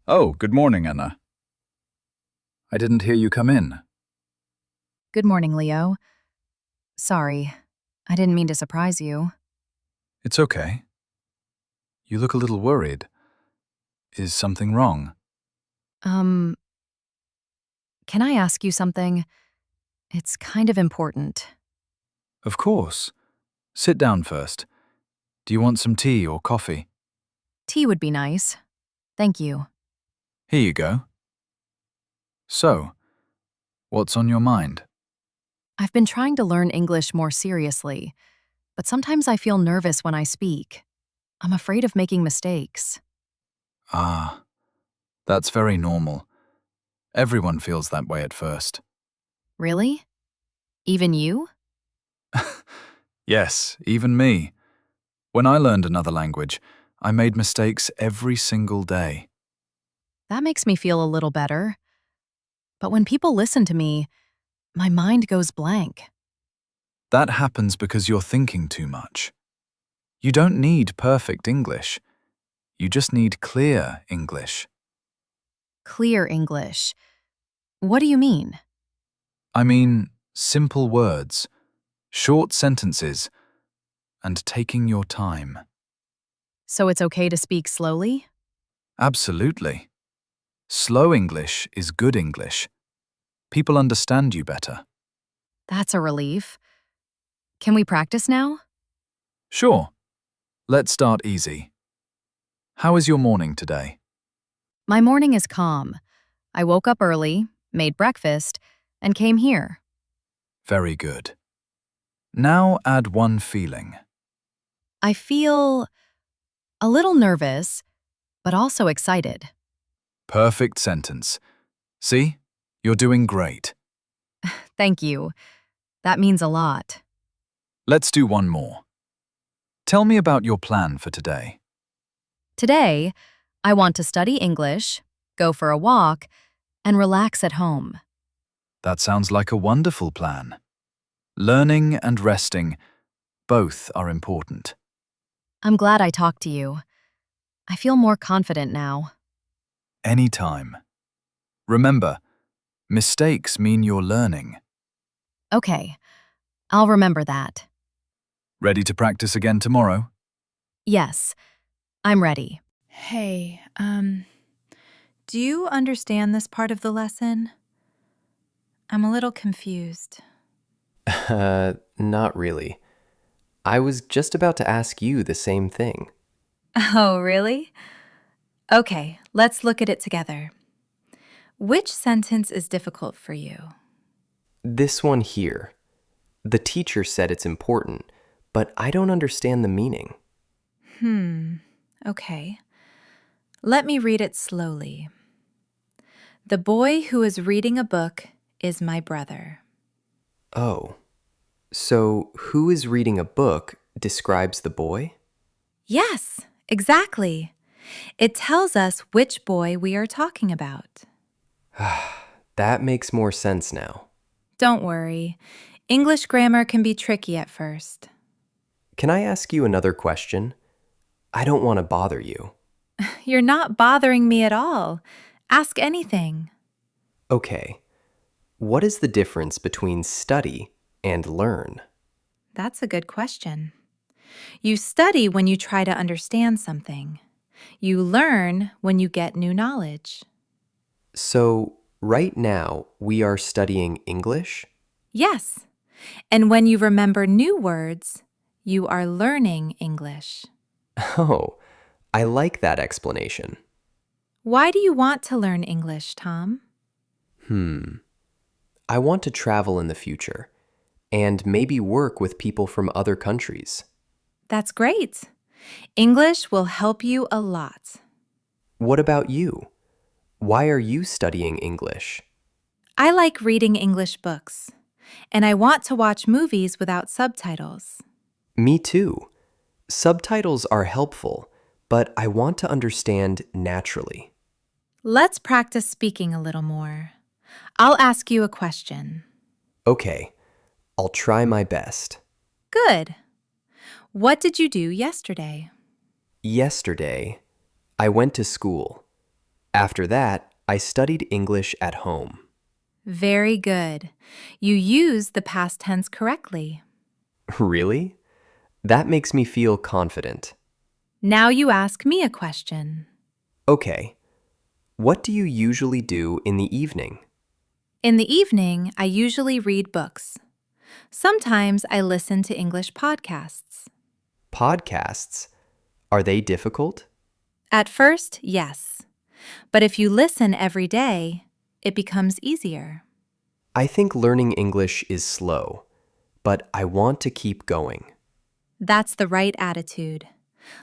Oh, good morning, Anna. I didn't hear you come in. Good morning, Leo. Sorry, I didn't mean to surprise you. It's okay. You look a little worried. Is something wrong? Um, can I ask you something? It's kind of important. Of course. Sit down first. Do you want some tea or coffee? Tea would be nice. Thank you. Here you go. So, what's on your mind? I've been trying to learn English more seriously, but sometimes I feel nervous when I speak. I'm afraid of making mistakes. Ah, that's very normal. Everyone feels that way at first. Really? Even you? Yes, even me. When I learned another language, I made mistakes every single day. That makes me feel a little better. But when people listen to me, my mind goes blank. That happens because you're thinking too much. You don't need perfect English. You just need clear English. Clear English. What do you mean? I mean, simple words, short sentences, and taking your time. So it's okay to speak slowly? Absolutely. Slow English is good English. People understand you better. That's a relief. Can we practice now? Sure. Let's start easy. How is your morning today? My morning is calm. I woke up early, made breakfast, and came here. Very good. Now add one feeling. I feel a little nervous, but also excited. Perfect sentence. See? You're doing great. Thank you. That means a lot. Let's do one more. Tell me about your plan for today. Today, I want to study English, go for a walk, and relax at home. That sounds like a wonderful plan. Learning and resting, both are important. I'm glad I talked to you. I feel more confident now. Anytime. Remember, mistakes mean you're learning. Okay, I'll remember that. Ready to practice again tomorrow? Yes, I'm ready. Hey, do you understand this part of the lesson? I'm a little confused. Not really. I was just about to ask you the same thing. Oh, really? Okay, let's look at it together. Which sentence is difficult for you? This one here. The teacher said it's important, but I don't understand the meaning. Okay. Let me read it slowly. The boy who is reading a book is my brother. Oh. So, who is reading a book describes the boy? Yes, exactly. It tells us which boy we are talking about. That makes more sense now. Don't worry. English grammar can be tricky at first. Can I ask you another question? I don't want to bother you. You're not bothering me at all. Ask anything. Okay. What is the difference between study and learn? That's a good question. You study when you try to understand something. You learn when you get new knowledge. So, right now, we are studying English? Yes. And when you remember new words, you are learning English. Oh, I like that explanation. Why do you want to learn English, Tom? I want to travel in the future and maybe work with people from other countries. That's great. English will help you a lot. What about you? Why are you studying English? I like reading English books, and I want to watch movies without subtitles. Me too. Subtitles are helpful, but I want to understand naturally. Let's practice speaking a little more. I'll ask you a question. Okay, I'll try my best. Good. What did you do yesterday? Yesterday, I went to school. After that, I studied English at home. Very good. You use the past tense correctly. Really? That makes me feel confident. Now you ask me a question. Okay. What do you usually do in the evening? In the evening, I usually read books. Sometimes I listen to English podcasts. Podcasts? Are they difficult? At first, yes. But if you listen every day, it becomes easier. I think learning English is slow, but I want to keep going. That's the right attitude.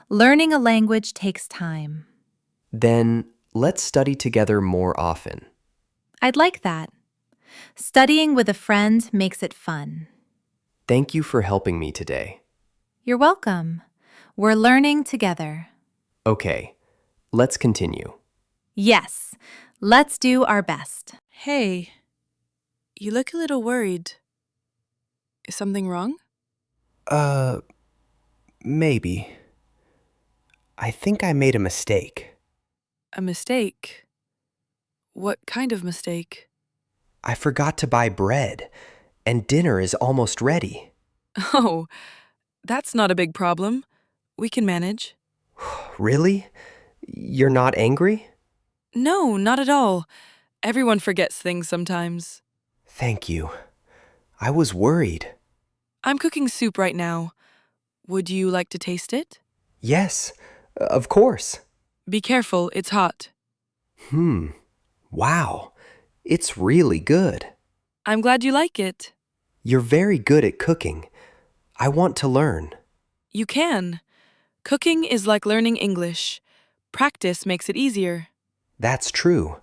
Learning a language takes time. Then let's study together more often. I'd like that. Studying with a friend makes it fun. Thank you for helping me today. You're welcome. We're learning together. Okay, let's continue. Yes, let's do our best. Hey, you look a little worried. Is something wrong? Maybe. I think I made a mistake. A mistake? What kind of mistake? I forgot to buy bread, and dinner is almost ready. Oh, that's not a big problem. We can manage. Really? You're not angry? No, not at all. Everyone forgets things sometimes. Thank you. I was worried. I'm cooking soup right now. Would you like to taste it? Yes, of course. Be careful, it's hot. Wow. It's really good. I'm glad you like it. You're very good at cooking. I want to learn. You can. Cooking is like learning English. Practice makes it easier. That's true.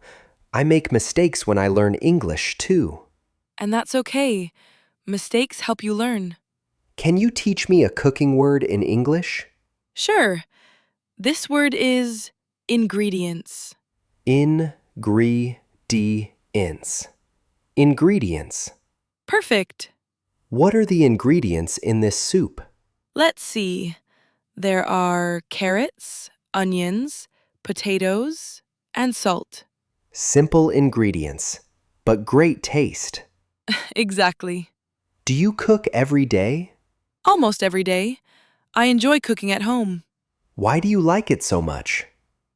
I make mistakes when I learn English, too. And that's okay. Mistakes help you learn. Can you teach me a cooking word in English? Sure. This word is ingredients. Ingredients. Ingredients. Perfect. What are the ingredients in this soup? Let's see. There are carrots, onions, potatoes, and salt. Simple ingredients, but great taste. Exactly. Do you cook every day? Almost every day. I enjoy cooking at home. Why do you like it so much?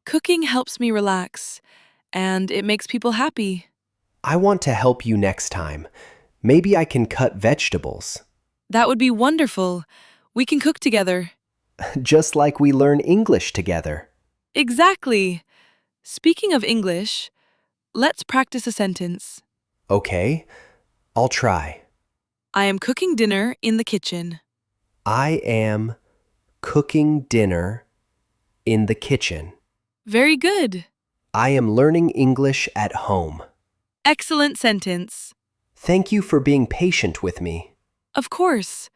Cooking helps me relax, and it makes people happy. I want to help you next time. Maybe I can cut vegetables. That would be wonderful. We can cook together. Just like we learn English together. Exactly. Speaking of English, let's practice a sentence. Okay, I'll try. I am cooking dinner in the kitchen. I am cooking dinner in the kitchen. Very good. I am learning English at home. Excellent sentence. Thank you for being patient with me. Of course.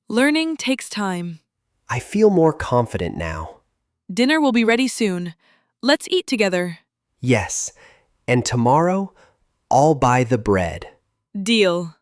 Learning takes time. I feel more confident now. Dinner will be ready soon. Let's eat together. Yes, and tomorrow I'll buy the bread. Deal.